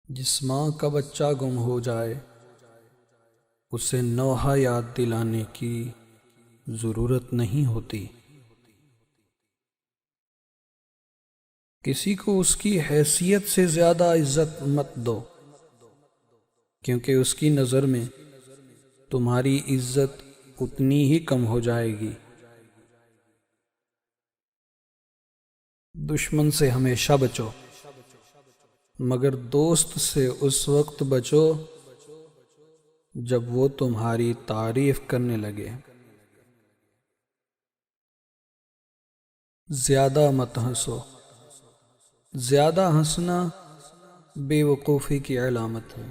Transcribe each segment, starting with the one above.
جس ماں کا بچہ گم ہو جائے اسے نوحہ یاد دلانے کی ضرورت نہیں ہوتی۔ کسی کو اس کی حیثیت سے زیادہ عزت مت دو، کیونکہ اس کی نظر میں تمہاری عزت اتنی ہی کم ہو جائے گی۔ دشمن سے ہمیشہ بچو، مگر دوست سے اس وقت بچو جب وہ تمہاری تعریف کرنے لگے۔ زیادہ مت ہنسو، زیادہ ہنسنا بے وقوفی کی علامت ہے۔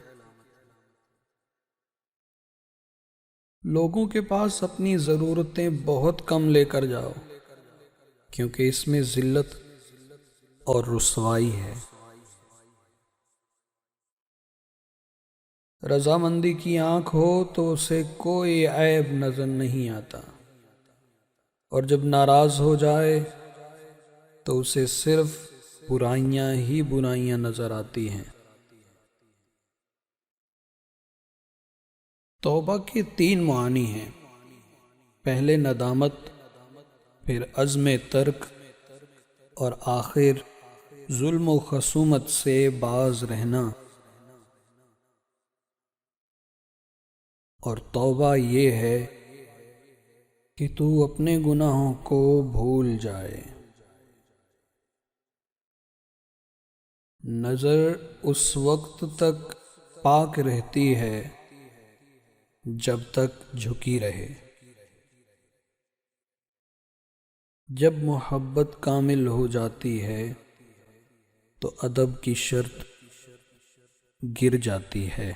لوگوں کے پاس اپنی ضرورتیں بہت کم لے کر جاؤ، کیونکہ اس میں ذلت اور رسوائی ہے۔ رضامندی کی آنکھ ہو تو اسے کوئی عیب نظر نہیں آتا، اور جب ناراض ہو جائے تو اسے صرف برائیاں ہی برائیاں نظر آتی ہیں۔ توبہ کے 3 معانی ہیں، پہلے ندامت، پھر عزم ترک، اور آخر ظلم و خصومت سے باز رہنا۔ اور توبہ یہ ہے کہ تو اپنے گناہوں کو بھول جائے۔ نظر اس وقت تک پاک رہتی ہے جب تک جھکی رہے۔ جب محبت کامل ہو جاتی ہے تو ادب کی شرط گر جاتی ہے۔